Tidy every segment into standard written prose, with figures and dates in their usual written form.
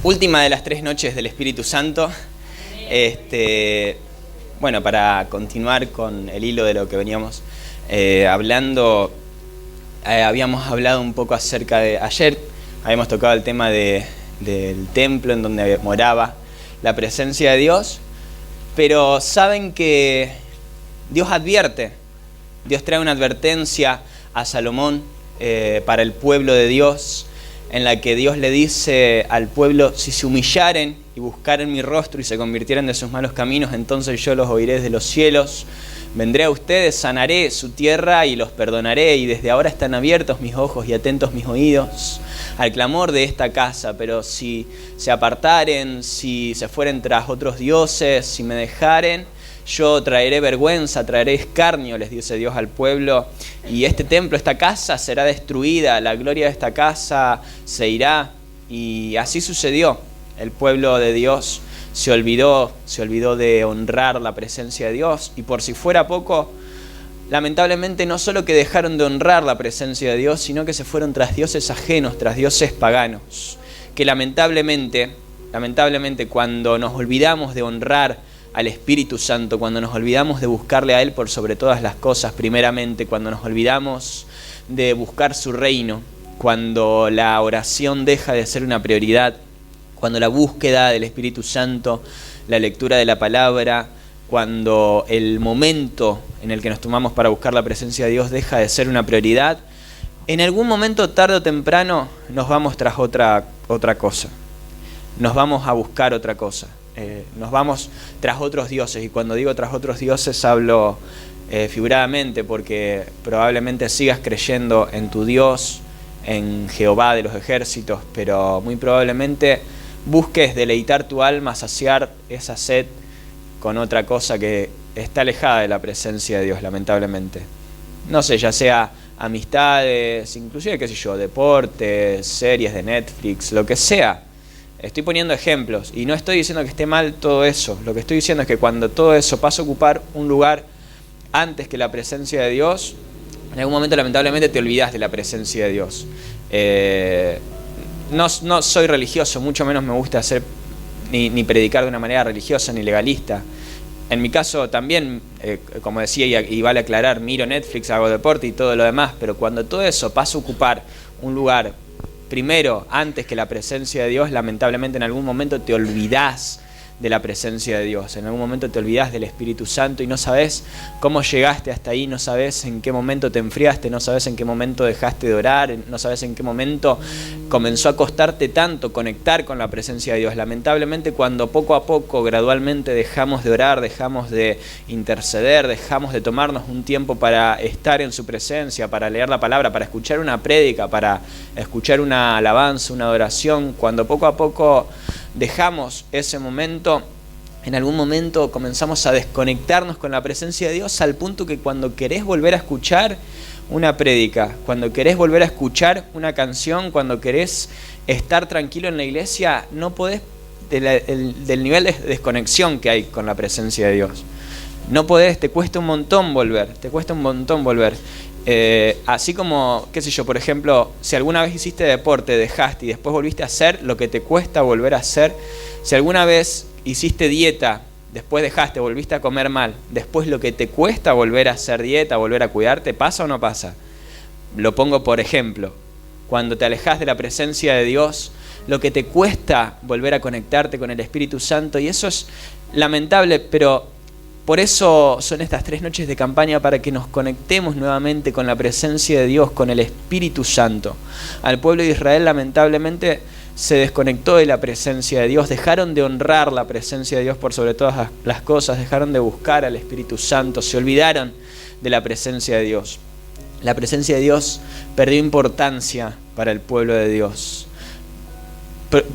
Última de las 3 noches del Espíritu Santo. Bueno, para continuar con el hilo de lo que veníamos hablando, habíamos hablado un poco acerca de... Ayer habíamos tocado el tema del templo en donde moraba la presencia de Dios, pero saben que Dios advierte, Dios trae una advertencia a Salomón para el pueblo de Dios, en la que Dios le dice al pueblo: si se humillaren y buscaren mi rostro y se convirtieren de sus malos caminos, entonces yo los oiré desde los cielos, vendré a ustedes, sanaré su tierra y los perdonaré, y desde ahora están abiertos mis ojos y atentos mis oídos al clamor de esta casa. Pero si se apartaren, si se fueren tras otros dioses, si me dejaren, yo traeré vergüenza, traeré escarnio, les dice Dios al pueblo, y este templo, esta casa será destruida, la gloria de esta casa se irá. Y así sucedió. El pueblo de Dios se olvidó de honrar la presencia de Dios, y por si fuera poco, lamentablemente no solo que dejaron de honrar la presencia de Dios, sino que se fueron tras dioses ajenos, tras dioses paganos, que lamentablemente cuando nos olvidamos de honrar al Espíritu Santo, cuando nos olvidamos de buscarle a Él por sobre todas las cosas, primeramente, cuando nos olvidamos de buscar su reino, cuando la oración deja de ser una prioridad, cuando la búsqueda del Espíritu Santo, la lectura de la palabra, cuando el momento en el que nos tomamos para buscar la presencia de Dios deja de ser una prioridad, en algún momento, tarde o temprano, nos vamos tras otra cosa. Nos vamos a buscar otra cosa. Nos vamos tras otros dioses, y cuando digo tras otros dioses hablo figuradamente, porque probablemente sigas creyendo en tu Dios, en Jehová de los ejércitos, pero muy probablemente busques deleitar tu alma, saciar esa sed con otra cosa que está alejada de la presencia de Dios, lamentablemente. No sé, ya sea amistades, inclusive, qué sé yo, deportes, series de Netflix, lo que sea. Estoy poniendo ejemplos y no estoy diciendo que esté mal todo eso. Lo que estoy diciendo es que cuando todo eso pasa a ocupar un lugar antes que la presencia de Dios, en algún momento lamentablemente te olvidas de la presencia de Dios. No soy religioso, mucho menos me gusta hacer ni predicar de una manera religiosa ni legalista. En mi caso también, como decía y vale aclarar, miro Netflix, hago deporte y todo lo demás, pero cuando todo eso pasa a ocupar un lugar primero, antes que la presencia de Dios, lamentablemente en algún momento te olvidás de la presencia de Dios, en algún momento te olvidás del Espíritu Santo y no sabés cómo llegaste hasta ahí, no sabés en qué momento te enfriaste, no sabés en qué momento dejaste de orar, no sabés en qué momento comenzó a costarte tanto conectar con la presencia de Dios. Lamentablemente, cuando poco a poco, gradualmente dejamos de orar, dejamos de interceder, dejamos de tomarnos un tiempo para estar en su presencia, para leer la palabra, para escuchar una prédica, para escuchar una alabanza, una adoración, cuando poco a poco dejamos ese momento, en algún momento comenzamos a desconectarnos con la presencia de Dios, al punto que cuando querés volver a escuchar una prédica, cuando querés volver a escuchar una canción, cuando querés estar tranquilo en la iglesia, no podés del nivel de desconexión que hay con la presencia de Dios. No podés, te cuesta un montón volver. Así como, qué sé yo, por ejemplo, si alguna vez hiciste deporte, dejaste y después volviste a hacer lo que te cuesta volver a hacer. Si alguna vez hiciste dieta, después dejaste, volviste a comer mal, después lo que te cuesta volver a hacer dieta, volver a cuidarte, ¿pasa o no pasa? Lo pongo por ejemplo. Cuando te alejas de la presencia de Dios, lo que te cuesta volver a conectarte con el Espíritu Santo, y eso es lamentable, pero por eso son estas 3 noches de campaña, para que nos conectemos nuevamente con la presencia de Dios, con el Espíritu Santo. Al pueblo de Israel lamentablemente se desconectó de la presencia de Dios, dejaron de honrar la presencia de Dios por sobre todas las cosas, dejaron de buscar al Espíritu Santo, se olvidaron de la presencia de Dios. La presencia de Dios perdió importancia para el pueblo de Dios.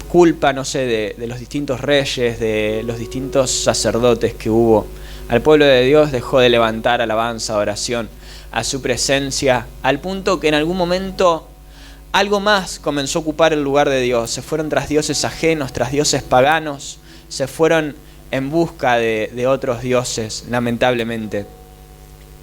Culpa, no sé, de los distintos reyes, de los distintos sacerdotes que hubo. Al pueblo de Dios dejó de levantar alabanza, oración a su presencia, al punto que en algún momento algo más comenzó a ocupar el lugar de Dios. Se fueron tras dioses ajenos, tras dioses paganos, se fueron en busca de otros dioses, lamentablemente.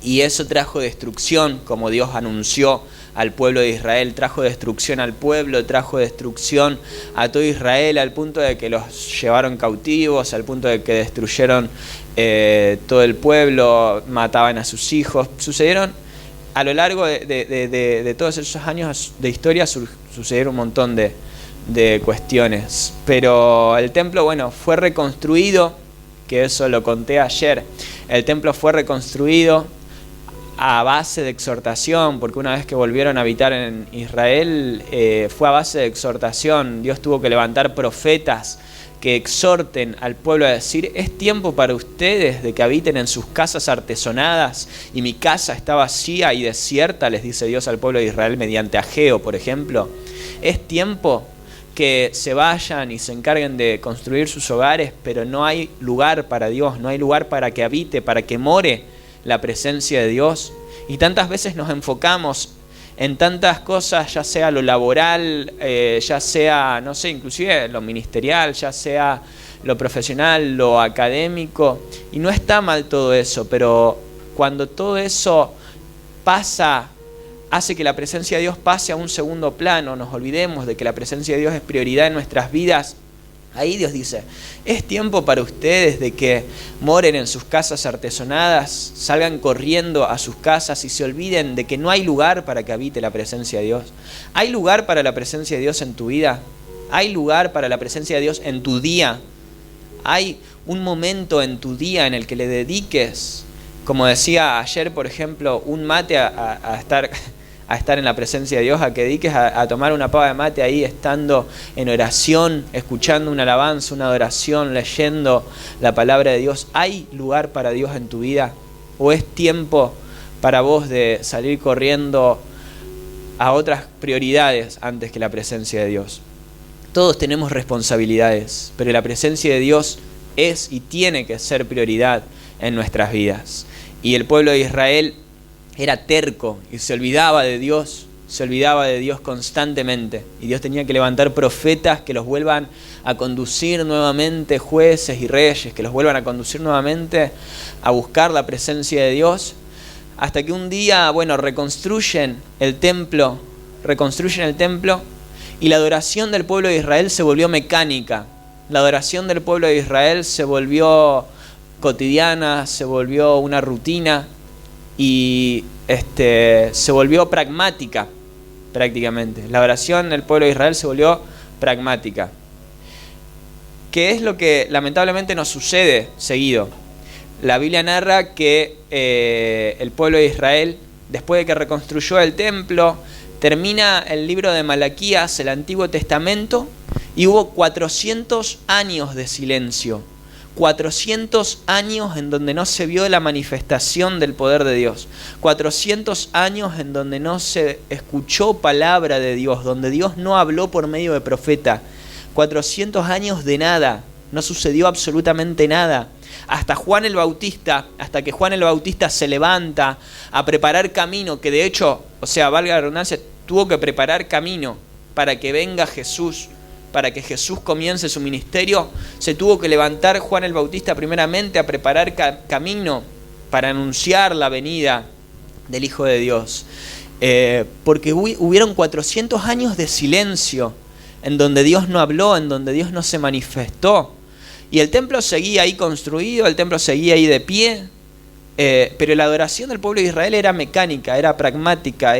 Y eso trajo destrucción, como Dios anunció al pueblo de Israel, trajo destrucción al pueblo, trajo destrucción a todo Israel, al punto de que los llevaron cautivos, al punto de que destruyeron todo el pueblo, mataban a sus hijos. Sucedieron a lo largo de todos esos años de historia, sucedieron un montón de cuestiones, pero el templo, bueno, fue reconstruido, que eso lo conté ayer. El templo fue reconstruido a base de exhortación, porque una vez que volvieron a habitar en Israel, fue a base de exhortación. Dios tuvo que levantar profetas que exhorten al pueblo a decir: es tiempo para ustedes de que habiten en sus casas artesonadas, y mi casa está vacía y desierta, les dice Dios al pueblo de Israel mediante Ageo, por ejemplo. Es tiempo que se vayan y se encarguen de construir sus hogares, pero no hay lugar para Dios, no hay lugar para que habite, para que more la presencia de Dios. Y tantas veces nos enfocamos en tantas cosas, ya sea lo laboral, ya sea, no sé, inclusive lo ministerial, ya sea lo profesional, lo académico, y no está mal todo eso, pero cuando todo eso pasa, hace que la presencia de Dios pase a un segundo plano, nos olvidemos de que la presencia de Dios es prioridad en nuestras vidas. Ahí Dios dice: es tiempo para ustedes de que moren en sus casas artesonadas, salgan corriendo a sus casas y se olviden de que no hay lugar para que habite la presencia de Dios. ¿Hay lugar para la presencia de Dios en tu vida? ¿Hay lugar para la presencia de Dios en tu día? ¿Hay un momento en tu día en el que le dediques, como decía ayer, por ejemplo, un mate a estar en la presencia de Dios, a que dediques a tomar una pava de mate ahí, estando en oración, escuchando una alabanza, una adoración, leyendo la palabra de Dios? ¿Hay lugar para Dios en tu vida? ¿O es tiempo para vos de salir corriendo a otras prioridades antes que la presencia de Dios? Todos tenemos responsabilidades, pero la presencia de Dios es y tiene que ser prioridad en nuestras vidas. Y el pueblo de Israel era terco y se olvidaba de Dios constantemente. Y Dios tenía que levantar profetas que los vuelvan a conducir nuevamente, jueces y reyes, que los vuelvan a conducir nuevamente a buscar la presencia de Dios, hasta que un día, reconstruyen el templo, y la adoración del pueblo de Israel se volvió mecánica. La adoración del pueblo de Israel se volvió cotidiana, se volvió una rutina, y se volvió pragmática prácticamente. La oración del pueblo de Israel se volvió pragmática. ¿Qué es lo que lamentablemente nos sucede seguido? La Biblia narra que el pueblo de Israel, después de que reconstruyó el templo, termina el libro de Malaquías, el Antiguo Testamento, y hubo 400 años de silencio. 400 años en donde no se vio la manifestación del poder de Dios. 400 años en donde no se escuchó palabra de Dios, donde Dios no habló por medio de profeta. 400 años de nada, no sucedió absolutamente nada. Hasta que Juan el Bautista se levanta a preparar camino, que de hecho, valga la redundancia, tuvo que preparar camino para que venga Jesús. Para que Jesús comience su ministerio, se tuvo que levantar Juan el Bautista primeramente a preparar camino para anunciar la venida del Hijo de Dios. Porque hubieron 400 años de silencio, en donde Dios no habló, en donde Dios no se manifestó. Y el templo seguía ahí construido, el templo seguía ahí de pie, pero la adoración del pueblo de Israel era mecánica, era pragmática,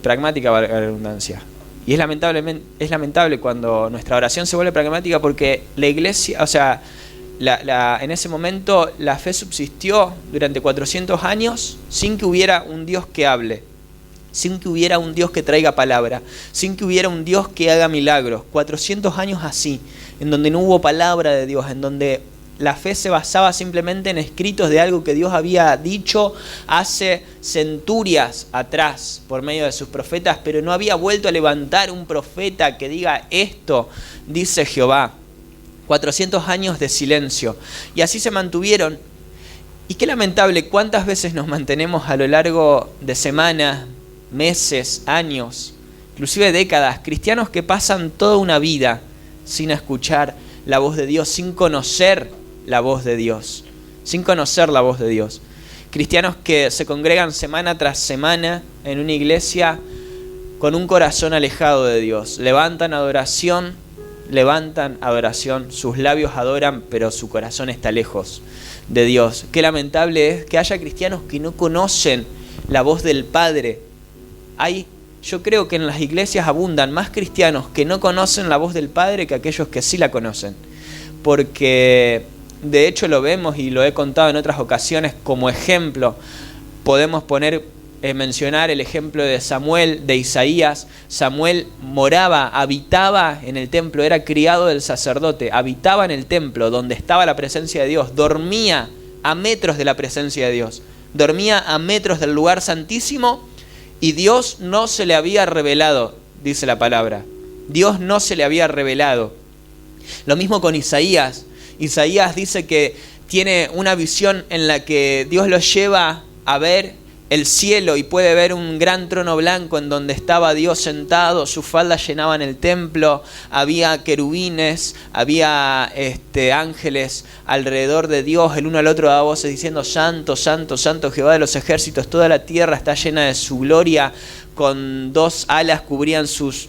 pragmática, valga la redundancia. Y es lamentable cuando nuestra oración se vuelve pragmática, porque la iglesia, en ese momento la fe subsistió durante 400 años sin que hubiera un Dios que hable, sin que hubiera un Dios que traiga palabra, sin que hubiera un Dios que haga milagros. 400 años así, en donde no hubo palabra de Dios, en donde la fe se basaba simplemente en escritos de algo que Dios había dicho hace centurias atrás por medio de sus profetas, pero no había vuelto a levantar un profeta que diga: esto dice Jehová. 400 años de silencio. Y así se mantuvieron. Y qué lamentable cuántas veces nos mantenemos a lo largo de semanas, meses, años, inclusive décadas, cristianos que pasan toda una vida sin escuchar la voz de Dios, sin conocer la voz de Dios, cristianos que se congregan semana tras semana en una iglesia con un corazón alejado de Dios. Levantan adoración, sus labios adoran, pero su corazón está lejos de Dios. Qué lamentable es que haya cristianos que no conocen la voz del Padre. Yo creo que en las iglesias abundan más cristianos que no conocen la voz del Padre que aquellos que sí la conocen. Porque de hecho lo vemos y lo he contado en otras ocasiones como ejemplo. Podemos mencionar el ejemplo de Samuel, de Isaías. Samuel habitaba en el templo, era criado del sacerdote, habitaba en el templo donde estaba la presencia de Dios, dormía a metros de la presencia de Dios, dormía a metros del lugar santísimo y Dios no se le había revelado, dice la palabra. Dios no se le había revelado. Lo mismo con Isaías. Isaías dice que tiene una visión en la que Dios lo lleva a ver el cielo y puede ver un gran trono blanco en donde estaba Dios sentado, sus faldas llenaban el templo, había querubines, había ángeles alrededor de Dios, el uno al otro daba voces diciendo: Santo, Santo, Santo Jehová de los ejércitos, toda la tierra está llena de su gloria. Con 2 alas cubrían sus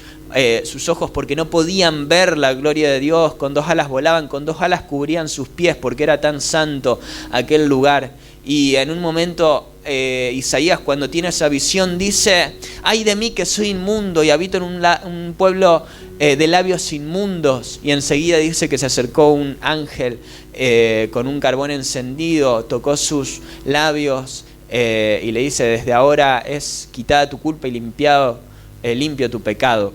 ojos porque no podían ver la gloria de Dios, con 2 alas volaban, con 2 alas cubrían sus pies porque era tan santo aquel lugar. Y en un momento Isaías, cuando tiene esa visión, dice: ay de mí que soy inmundo y habito en un pueblo de labios inmundos. Y enseguida dice que se acercó un ángel con un carbón encendido, tocó sus labios y le dice: desde ahora es quitada tu culpa y limpio tu pecado.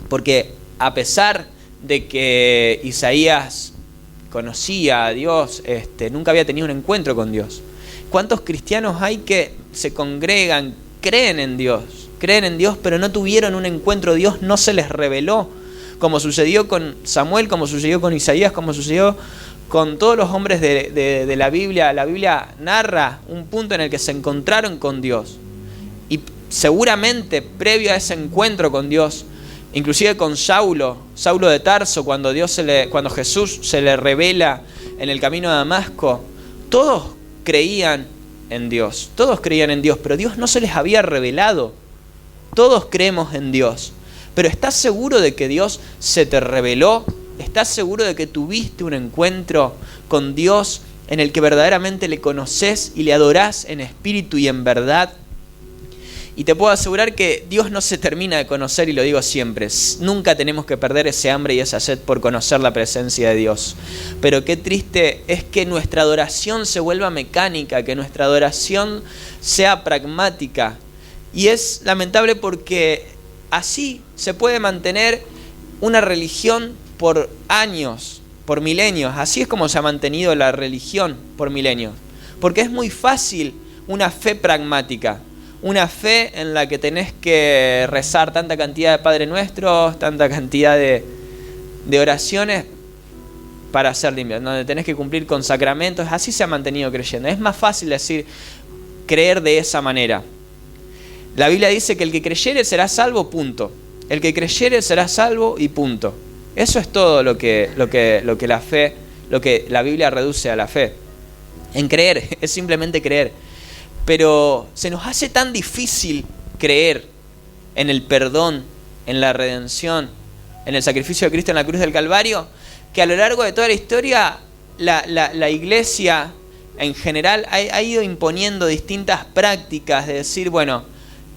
Porque a pesar de que Isaías conocía a Dios, nunca había tenido un encuentro con Dios. ¿Cuántos cristianos hay que se congregan, creen en Dios, pero no tuvieron un encuentro? Dios no se les reveló, como sucedió con Samuel, como sucedió con Isaías, como sucedió con todos los hombres de la Biblia. La Biblia narra un punto en el que se encontraron con Dios. Y seguramente previo a ese encuentro con Dios, inclusive con Saulo de Tarso, cuando Jesús se le revela en el camino a Damasco, todos creían en Dios, pero Dios no se les había revelado. Todos creemos en Dios, pero ¿estás seguro de que Dios se te reveló? ¿Estás seguro de que tuviste un encuentro con Dios en el que verdaderamente le conoces y le adorás en espíritu y en verdad? Y te puedo asegurar que Dios no se termina de conocer, y lo digo siempre. Nunca tenemos que perder ese hambre y esa sed por conocer la presencia de Dios. Pero qué triste es que nuestra adoración se vuelva mecánica, que nuestra adoración sea pragmática. Y es lamentable porque así se puede mantener una religión por años, por milenios. Así es como se ha mantenido la religión por milenios. Porque es muy fácil una fe pragmática. Una fe en la que tenés que rezar tanta cantidad de Padre Nuestros, tanta cantidad de oraciones para ser limpios, donde tenés que cumplir con sacramentos. Así se ha mantenido creyendo. Es más fácil creer de esa manera. La Biblia dice que el que creyere será salvo, punto. El que creyere será salvo y punto. Eso es todo lo que la fe, lo que la Biblia reduce a la fe. En creer, es simplemente creer. Pero se nos hace tan difícil creer en el perdón, en la redención, en el sacrificio de Cristo en la cruz del Calvario, que a lo largo de toda la historia la iglesia en general ha ido imponiendo distintas prácticas de decir, bueno,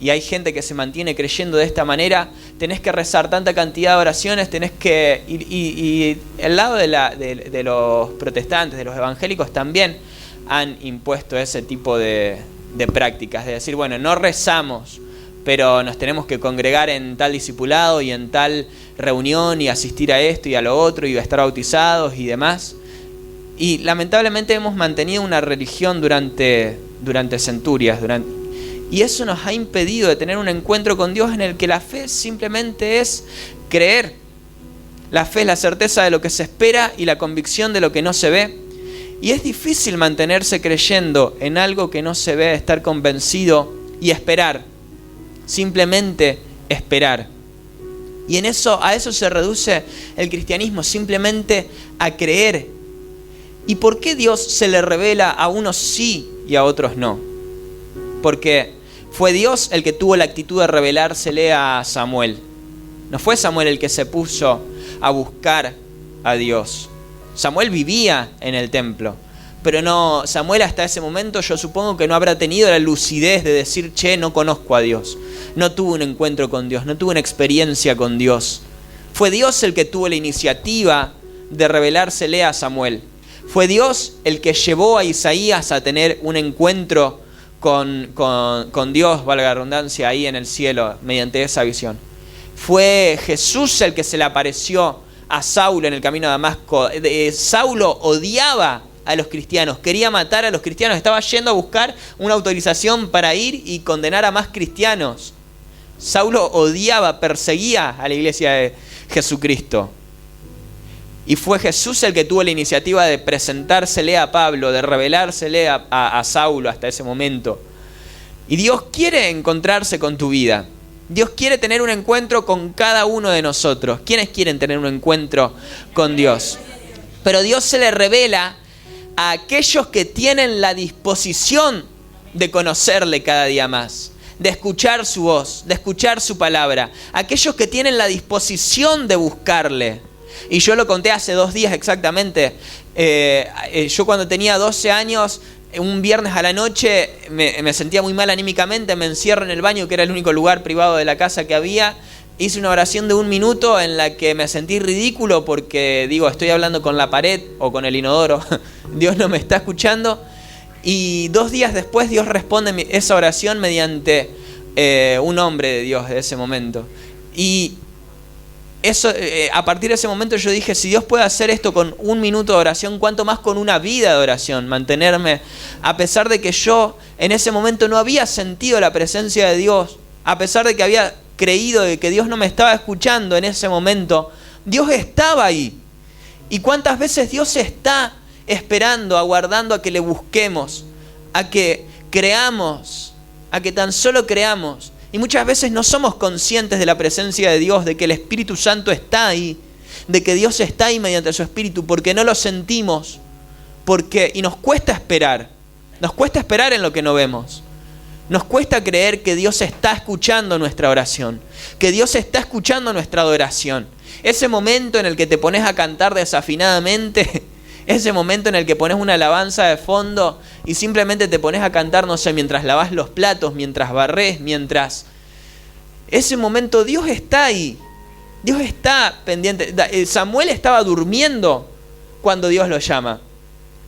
y hay gente que se mantiene creyendo de esta manera, tenés que rezar tanta cantidad de oraciones, tenés que... Y el lado de los protestantes, de los evangélicos, también han impuesto ese tipo de prácticas, de decir, bueno, no rezamos, pero nos tenemos que congregar en tal discipulado y en tal reunión y asistir a esto y a lo otro y a estar bautizados y demás. Y lamentablemente hemos mantenido una religión durante centurias, y eso nos ha impedido de tener un encuentro con Dios en el que la fe simplemente es creer. La fe es la certeza de lo que se espera y la convicción de lo que no se ve. Y es difícil mantenerse creyendo en algo que no se ve, estar convencido y esperar. Simplemente esperar. Y a eso se reduce el cristianismo, simplemente a creer. ¿Y por qué Dios se le revela a unos sí y a otros no? Porque fue Dios el que tuvo la actitud de revelársele a Samuel. No fue Samuel el que se puso a buscar a Dios. Samuel vivía en el templo, pero no, Samuel hasta ese momento yo supongo que no habrá tenido la lucidez de decir, no conozco a Dios. No tuvo un encuentro con Dios, no tuvo una experiencia con Dios. Fue Dios el que tuvo la iniciativa de revelársele a Samuel. Fue Dios el que llevó a Isaías a tener un encuentro con Dios, valga la redundancia, ahí en el cielo, mediante esa visión. Fue Jesús el que se le apareció a Saulo en el camino a Damasco. Saulo odiaba a los cristianos, quería matar a los cristianos, estaba yendo a buscar una autorización para ir y condenar a más cristianos. Saulo odiaba, perseguía a la iglesia de Jesucristo. Y fue Jesús el que tuvo la iniciativa de presentársele a Pablo, de revelársele a Saulo hasta ese momento. Y Dios quiere encontrarse con tu vida. Dios quiere tener un encuentro con cada uno de nosotros. ¿Quiénes quieren tener un encuentro con Dios? Pero Dios se le revela a aquellos que tienen la disposición de conocerle cada día más, de escuchar su voz, de escuchar su palabra. Aquellos que tienen la disposición de buscarle. Y yo lo conté hace 2 días exactamente. Yo cuando tenía 12 años, un viernes a la noche, me sentía muy mal anímicamente, me encierro en el baño, que era el único lugar privado de la casa que había. Hice una oración de 1 minuto en la que me sentí ridículo porque, estoy hablando con la pared o con el inodoro. Dios no me está escuchando. Y 2 días después Dios responde esa oración mediante un hombre de Dios de ese momento. Y eso, a partir de ese momento yo dije, si Dios puede hacer esto con 1 minuto de oración, ¿cuánto más con una vida de oración? Mantenerme, a pesar de que yo en ese momento no había sentido la presencia de Dios, a pesar de que había creído de que Dios no me estaba escuchando en ese momento, Dios estaba ahí. ¿Y cuántas veces Dios está esperando, aguardando a que le busquemos, a que creamos, a que tan solo creamos? Y muchas veces no somos conscientes de la presencia de Dios, de que el Espíritu Santo está ahí, de que Dios está ahí mediante su Espíritu, porque no lo sentimos, y nos cuesta esperar en lo que no vemos. Nos cuesta creer que Dios está escuchando nuestra oración, que Dios está escuchando nuestra adoración. Ese momento en el que te pones a cantar desafinadamente, ese momento en el que pones una alabanza de fondo y simplemente te pones a cantar, mientras lavas los platos, mientras barres, ese momento Dios está ahí. Dios está pendiente. Samuel estaba durmiendo cuando Dios lo llama.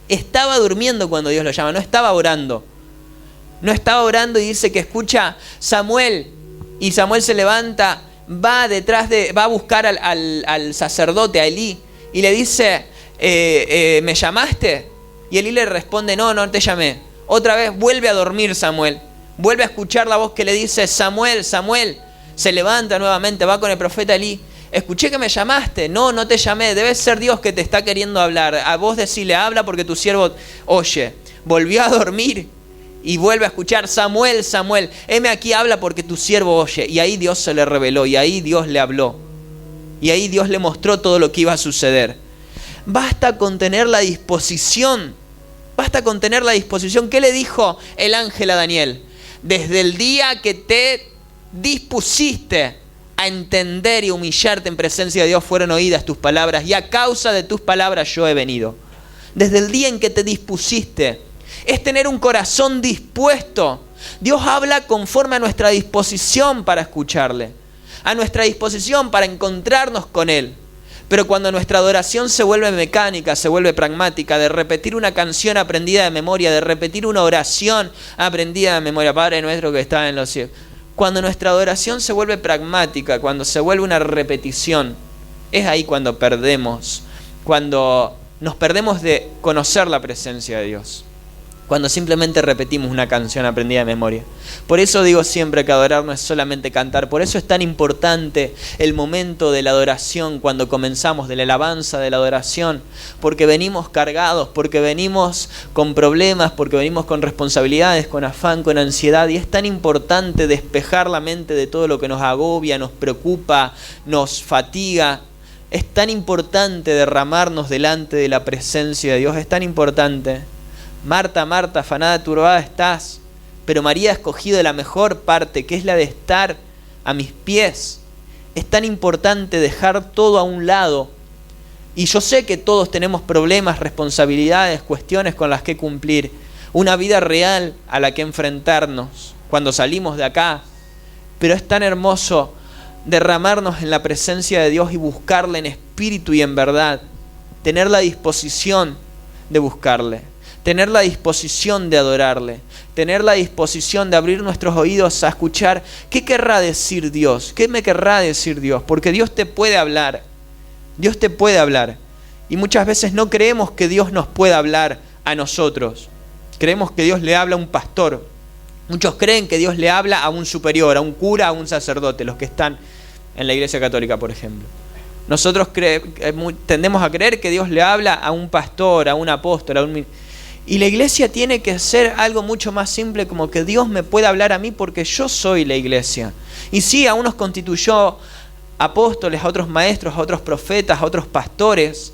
Estaba durmiendo cuando Dios lo llama, no estaba orando. No estaba orando y dice que escucha Samuel. Y Samuel se levanta, va a buscar al sacerdote, a Elí, y le dice, ¿me llamaste? Y Elí le responde, no te llamé. Otra vez vuelve a dormir Samuel. Vuelve a escuchar la voz que le dice, Samuel, Samuel. Se levanta nuevamente, va con el profeta Elí. Escuché que me llamaste. No te llamé. Debe ser Dios que te está queriendo hablar. A vos decile, habla porque tu siervo oye. Volvió a dormir y vuelve a escuchar, Samuel, Samuel. Heme aquí, habla porque tu siervo oye. Y ahí Dios se le reveló, y ahí Dios le habló. Y ahí Dios le mostró todo lo que iba a suceder. Basta con tener la disposición. Basta con tener la disposición. ¿Qué le dijo el ángel a Daniel? Desde el día que te dispusiste a entender y humillarte en presencia de Dios, fueron oídas tus palabras, y a causa de tus palabras yo he venido. Desde el día en que te dispusiste. Es tener un corazón dispuesto. Dios habla conforme a nuestra disposición para escucharle, a nuestra disposición para encontrarnos con Él. Pero cuando nuestra adoración se vuelve mecánica, se vuelve pragmática, de repetir una canción aprendida de memoria, de repetir una oración aprendida de memoria, Padre nuestro que estás en los cielos. Cuando nuestra adoración se vuelve pragmática, cuando se vuelve una repetición, es ahí cuando nos perdemos de conocer la presencia de Dios. Cuando simplemente repetimos una canción aprendida de memoria. Por eso digo siempre que adorar no es solamente cantar. Por eso es tan importante el momento de la adoración, cuando comenzamos, de la alabanza, de la adoración. Porque venimos cargados, porque venimos con problemas, porque venimos con responsabilidades, con afán, con ansiedad. Y es tan importante despejar la mente de todo lo que nos agobia, nos preocupa, nos fatiga. Es tan importante derramarnos delante de la presencia de Dios, es tan importante. Marta, Marta, afanada, turbada estás, pero María ha escogido la mejor parte, que es la de estar a mis pies. Es tan importante dejar todo a un lado. Y yo sé que todos tenemos problemas, responsabilidades, cuestiones con las que cumplir. Una vida real a la que enfrentarnos cuando salimos de acá. Pero es tan hermoso derramarnos en la presencia de Dios y buscarle en espíritu y en verdad. Tener la disposición de buscarle. Tener la disposición de adorarle. Tener la disposición de abrir nuestros oídos a escuchar qué querrá decir Dios. ¿Qué me querrá decir Dios? Porque Dios te puede hablar. Dios te puede hablar. Y muchas veces no creemos que Dios nos pueda hablar a nosotros. Creemos que Dios le habla a un pastor. Muchos creen que Dios le habla a un superior, a un cura, a un sacerdote, los que están en la Iglesia Católica, por ejemplo. Nosotros tendemos a creer que Dios le habla a un pastor, a un apóstol, Y la iglesia tiene que ser algo mucho más simple, como que Dios me puede hablar a mí porque yo soy la iglesia. Y sí, a unos constituyó apóstoles, a otros maestros, a otros profetas, a otros pastores.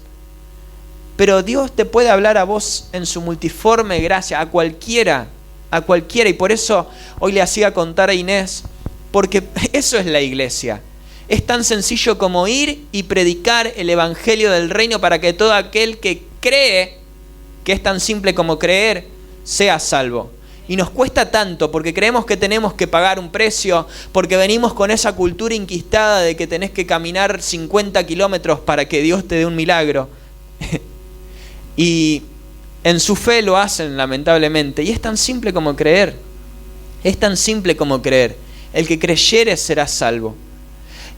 Pero Dios te puede hablar a vos en su multiforme gracia, a cualquiera. Y por eso hoy le hacía contar a Inés, porque eso es la iglesia. Es tan sencillo como ir y predicar el evangelio del reino para que todo aquel que cree, que es tan simple como creer, sea salvo. Y nos cuesta tanto porque creemos que tenemos que pagar un precio, porque venimos con esa cultura inquistada de que tenés que caminar 50 kilómetros para que Dios te dé un milagro. Y en su fe lo hacen, lamentablemente. Y es tan simple como creer. Es tan simple como creer. El que creyere será salvo.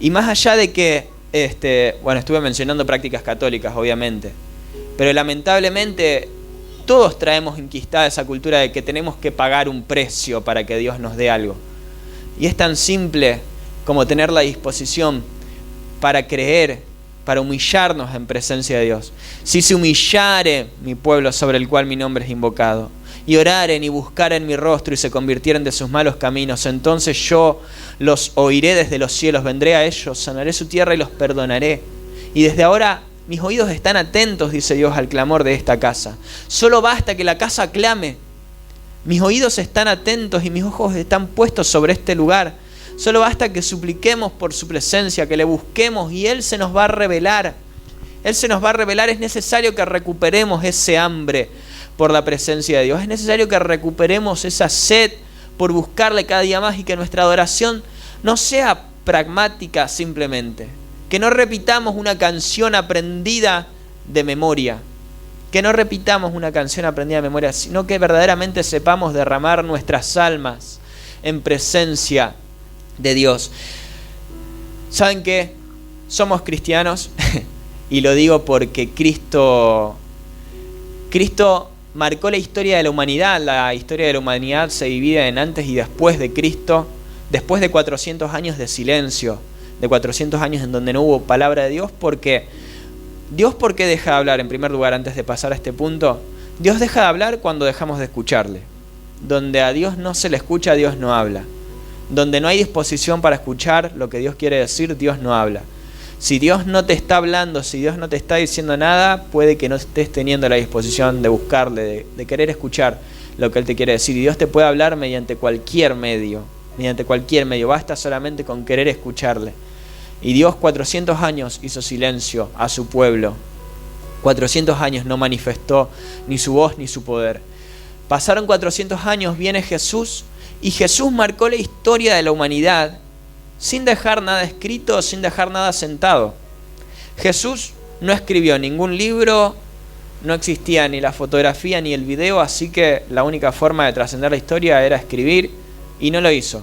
Y más allá de que, estuve mencionando prácticas católicas, obviamente. Pero lamentablemente todos traemos inquistada esa cultura de que tenemos que pagar un precio para que Dios nos dé algo. Y es tan simple como tener la disposición para creer, para humillarnos en presencia de Dios. Si se humillare mi pueblo sobre el cual mi nombre es invocado, y oraren y buscaren mi rostro y se convirtieren de sus malos caminos, entonces yo los oiré desde los cielos, vendré a ellos, sanaré su tierra y los perdonaré. Y desde ahora mis oídos están atentos, dice Dios, al clamor de esta casa. Solo basta que la casa clame. Mis oídos están atentos y mis ojos están puestos sobre este lugar. Solo basta que supliquemos por su presencia, que le busquemos y Él se nos va a revelar. Él se nos va a revelar. Es necesario que recuperemos ese hambre por la presencia de Dios. Es necesario que recuperemos esa sed por buscarle cada día más y que nuestra adoración no sea pragmática simplemente. Que no repitamos una canción aprendida de memoria. Que no repitamos una canción aprendida de memoria, sino que verdaderamente sepamos derramar nuestras almas en presencia de Dios. ¿Saben qué? Somos cristianos y lo digo porque Cristo marcó la historia de la humanidad. La historia de la humanidad se divide en antes y después de Cristo, después de 400 años de silencio, de 400 años en donde no hubo palabra de Dios, porque Dios, ¿por qué deja de hablar? En primer lugar, antes de pasar a este punto, Dios deja de hablar cuando dejamos de escucharle. Donde a Dios no se le escucha, Dios no habla. Donde no hay disposición para escuchar lo que Dios quiere decir, Dios no habla. Si Dios no te está hablando, si Dios no te está diciendo nada, puede que no estés teniendo la disposición de buscarle, de querer escuchar lo que Él te quiere decir. Y Dios te puede hablar mediante cualquier medio, basta solamente con querer escucharle. Y Dios 400 años hizo silencio a su pueblo. 400 años no manifestó ni su voz ni su poder. Pasaron 400 años, viene Jesús, y Jesús marcó la historia de la humanidad sin dejar nada escrito, sin dejar nada sentado. Jesús no escribió ningún libro, no existía ni la fotografía ni el video, así que la única forma de trascender la historia era escribir, y no lo hizo.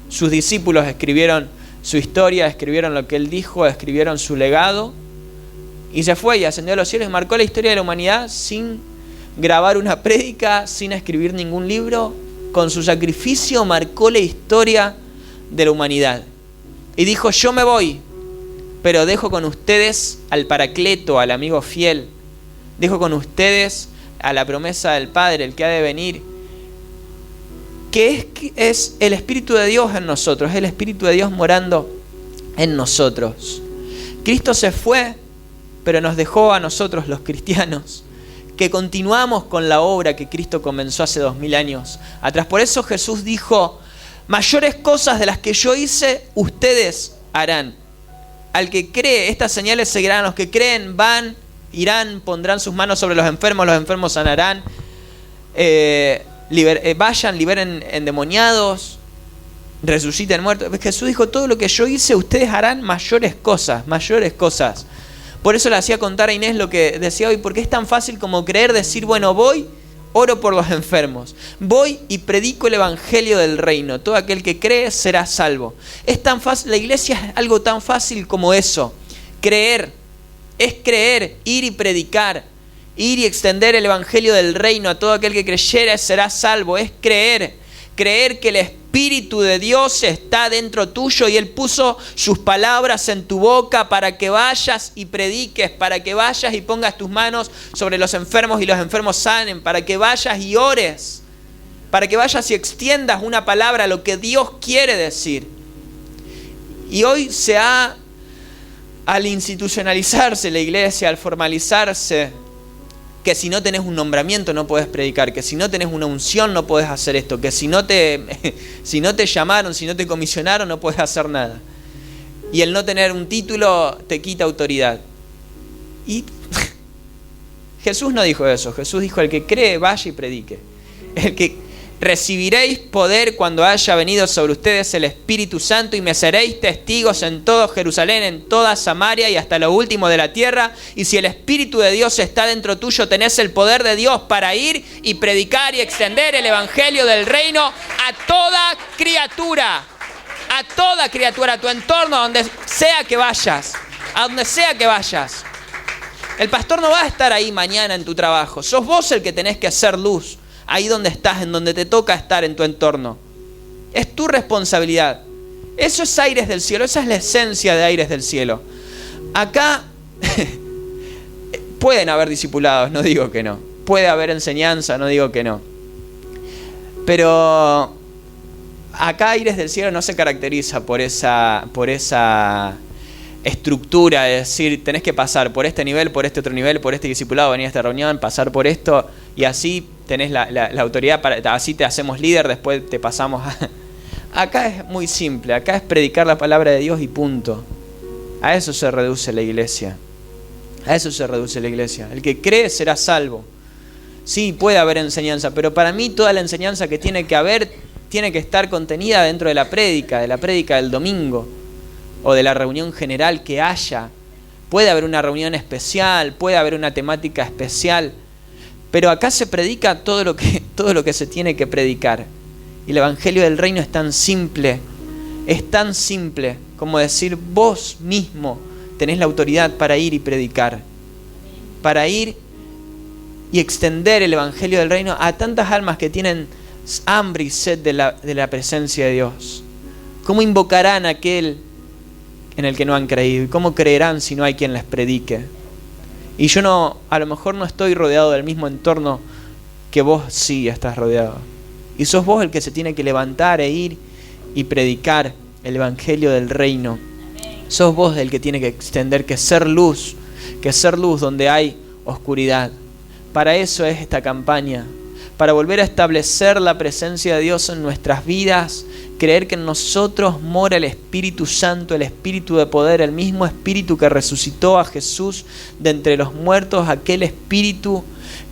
Sus discípulos escribieron su historia, escribieron lo que Él dijo, escribieron su legado, y se fue y ascendió a los cielos y marcó la historia de la humanidad sin grabar una prédica, sin escribir ningún libro. Con su sacrificio marcó la historia de la humanidad. Y dijo: yo me voy, pero dejo con ustedes al Paracleto, al amigo fiel. Dejo con ustedes a la promesa del Padre, el que ha de venir, que es el Espíritu de Dios en nosotros, es el Espíritu de Dios morando en nosotros. Cristo se fue, pero nos dejó a nosotros los cristianos, que continuamos con la obra que Cristo comenzó hace 2000 años atrás. Por eso Jesús dijo: mayores cosas de las que yo hice, ustedes harán. Al que cree, estas señales seguirán. Los que creen irán, pondrán sus manos sobre los enfermos sanarán. Vayan, liberen endemoniados, resuciten muertos. Jesús dijo: todo lo que yo hice, ustedes harán mayores cosas. Por eso le hacía contar a Inés lo que decía hoy, porque es tan fácil como creer, decir: bueno, voy, oro por los enfermos, voy y predico el evangelio del reino, todo aquel que cree será salvo. Es tan fácil, la iglesia es algo tan fácil como eso. Creer, es creer, ir y predicar, ir y extender el evangelio del reino a todo aquel que creyere será salvo. Es creer que el Espíritu de Dios está dentro tuyo y Él puso sus palabras en tu boca para que vayas y prediques, para que vayas y pongas tus manos sobre los enfermos y los enfermos sanen, para que vayas y ores, para que vayas y extiendas una palabra, lo que Dios quiere decir. Y hoy al institucionalizarse la iglesia, al formalizarse, que si no tenés un nombramiento no podés predicar, que si no tenés una unción no podés hacer esto, que si no te llamaron, si no te comisionaron no podés hacer nada. Y el no tener un título te quita autoridad. Y Jesús no dijo eso. Jesús dijo: el que cree, vaya y predique. Recibiréis poder cuando haya venido sobre ustedes el Espíritu Santo y me seréis testigos en todo Jerusalén, en toda Samaria y hasta lo último de la tierra. Y si el Espíritu de Dios está dentro tuyo, tenés el poder de Dios para ir y predicar y extender el evangelio del reino a toda criatura, a tu entorno, a donde sea que vayas, El pastor no va a estar ahí mañana en tu trabajo, sos vos el que tenés que hacer luz. Ahí donde estás, en donde te toca estar en tu entorno. Es tu responsabilidad. Eso es Aires del Cielo, esa es la esencia de Aires del Cielo. Acá pueden haber discipulados, no digo que no. Puede haber enseñanza, no digo que no. Pero acá Aires del Cielo no se caracteriza por esa estructura de decir: tenés que pasar por este nivel, por este otro nivel, por este discipulado, venir a esta reunión, pasar por esto, y así tenés la autoridad, así te hacemos líder, después te pasamos a... Acá es muy simple, acá es predicar la palabra de Dios y punto. A eso se reduce la iglesia. El que cree será salvo. Sí, puede haber enseñanza, pero para mí toda la enseñanza que tiene que haber tiene que estar contenida dentro de la prédica del domingo o de la reunión general que haya. Puede haber una reunión especial, puede haber una temática especial, pero acá se predica todo lo que se tiene que predicar. Y el evangelio del reino es tan simple como decir: vos mismo tenés la autoridad para ir y predicar, para ir y extender el evangelio del reino a tantas almas que tienen hambre y sed de la presencia de Dios. ¿Cómo invocarán a aquel en el que no han creído? ¿Y cómo creerán si no hay quien les predique? Y yo a lo mejor no estoy rodeado del mismo entorno que vos sí estás rodeado. Y sos vos el que se tiene que levantar e ir y predicar el evangelio del reino. Sos vos el que tiene que extender, que ser luz donde hay oscuridad. Para eso es esta campaña, para volver a establecer la presencia de Dios en nuestras vidas, creer que en nosotros mora el Espíritu Santo, el Espíritu de poder, el mismo Espíritu que resucitó a Jesús de entre los muertos, aquel Espíritu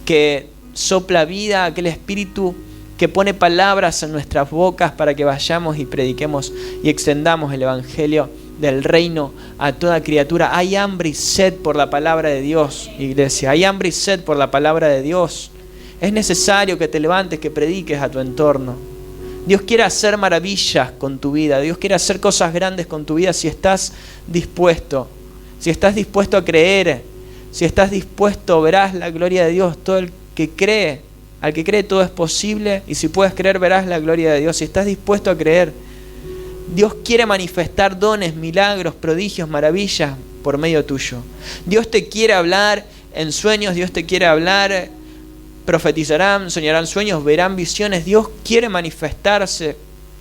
que sopla vida, aquel Espíritu que pone palabras en nuestras bocas para que vayamos y prediquemos y extendamos el Evangelio del reino a toda criatura. Hay hambre y sed por la palabra de Dios, iglesia. Hay hambre y sed por la palabra de Dios. Es necesario que te levantes, que prediques a tu entorno. Dios quiere hacer maravillas con tu vida. Dios quiere hacer cosas grandes con tu vida si estás dispuesto. Si estás dispuesto a creer. Si estás dispuesto, verás la gloria de Dios. Todo el que cree, al que cree todo es posible. Y si puedes creer, verás la gloria de Dios. Si estás dispuesto a creer, Dios quiere manifestar dones, milagros, prodigios, maravillas por medio tuyo. Dios te quiere hablar en sueños. Dios te quiere hablar. Profetizarán, soñarán sueños, verán visiones. Dios quiere manifestarse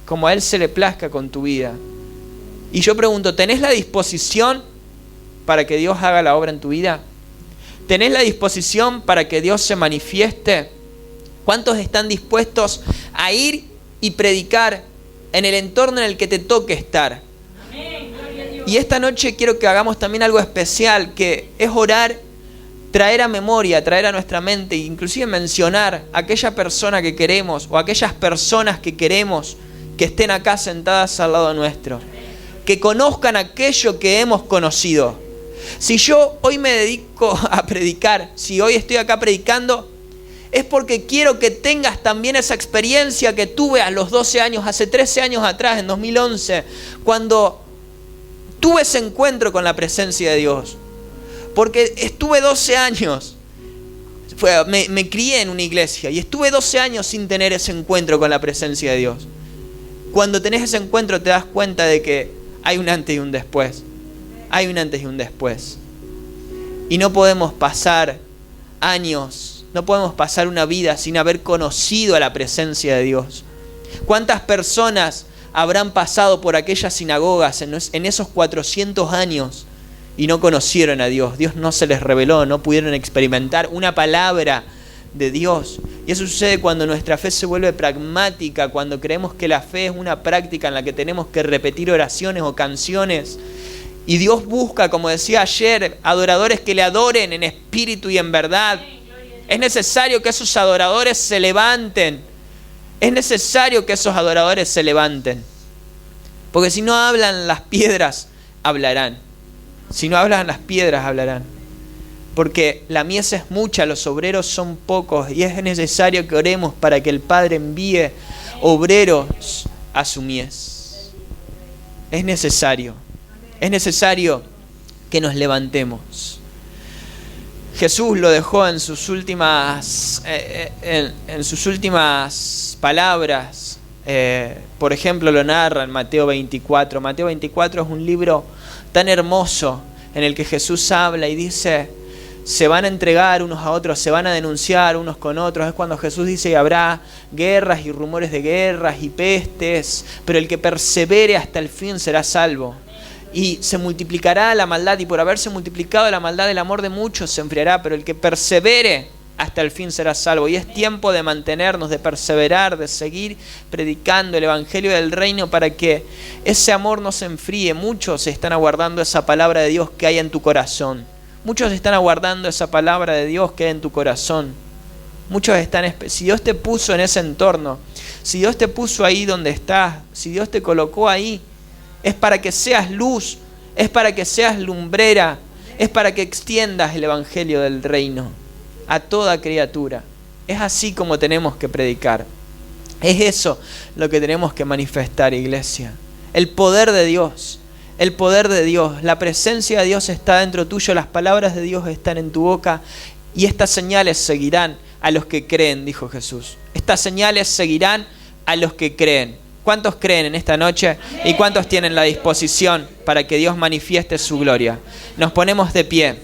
como a Él se le plazca con tu vida. Y yo pregunto, ¿tenés la disposición para que Dios haga la obra en tu vida? ¿Tenés la disposición para que Dios se manifieste? ¿Cuántos están dispuestos a ir y predicar en el entorno en el que te toque estar? Y esta noche quiero que hagamos también algo especial, que es orar, traer a memoria, traer a nuestra mente, inclusive mencionar a aquella persona que queremos o aquellas personas que queremos que estén acá sentadas al lado nuestro, que conozcan aquello que hemos conocido. Si yo hoy me dedico a predicar, si hoy estoy acá predicando, es porque quiero que tengas también esa experiencia que tuve a los 12 años, hace 13 años atrás, en 2011, cuando tuve ese encuentro con la presencia de Dios. Porque estuve 12 años, me crié en una iglesia y estuve 12 años sin tener ese encuentro con la presencia de Dios. Cuando tenés ese encuentro te das cuenta de que hay un antes y un después. Hay un antes y un después. Y no podemos pasar años, no podemos pasar una vida sin haber conocido a la presencia de Dios. ¿Cuántas personas habrán pasado por aquellas sinagogas en esos 400 años y no conocieron a Dios? Dios no se les reveló, no pudieron experimentar una palabra de Dios. Y eso sucede cuando nuestra fe se vuelve pragmática, cuando creemos que la fe es una práctica en la que tenemos que repetir oraciones o canciones. Y Dios busca, como decía ayer, adoradores que le adoren en espíritu y en verdad. Es necesario que esos adoradores se levanten. Es necesario que esos adoradores se levanten. Porque si no hablan las piedras, hablarán. Si no hablan las piedras, hablarán. Porque la mies es mucha, los obreros son pocos. Y es necesario que oremos para que el Padre envíe obreros a su mies. Es necesario. Es necesario que nos levantemos. Jesús lo dejó en sus últimas palabras. Por ejemplo, lo narra en Mateo 24. Mateo 24 es un libro tan hermoso en el que Jesús habla y dice: se van a entregar unos a otros, se van a denunciar unos con otros. Es cuando Jesús dice que habrá guerras y rumores de guerras y pestes, pero el que persevere hasta el fin será salvo. Y se multiplicará la maldad, y por haberse multiplicado la maldad, el amor de muchos se enfriará, pero el que persevere hasta el fin será salvo. Y es tiempo de mantenernos, de perseverar, de seguir predicando el evangelio del reino para que ese amor no se enfríe. Muchos están aguardando esa palabra de Dios que hay en tu corazón. Muchos están aguardando esa palabra de Dios que hay en tu corazón. Muchos están, si Dios te puso en ese entorno, si Dios te puso ahí donde estás, si Dios te colocó ahí, es para que seas luz, es para que seas lumbrera, es para que extiendas el evangelio del reino a toda criatura. Es así como tenemos que predicar. Es eso lo que tenemos que manifestar, iglesia. El poder de Dios, la presencia de Dios está dentro tuyo, las palabras de Dios están en tu boca y estas señales seguirán a los que creen, dijo Jesús. Estas señales seguirán a los que creen. ¿Cuántos creen en esta noche? ¿Y cuántos tienen la disposición para que Dios manifieste su gloria? Nos ponemos de pie.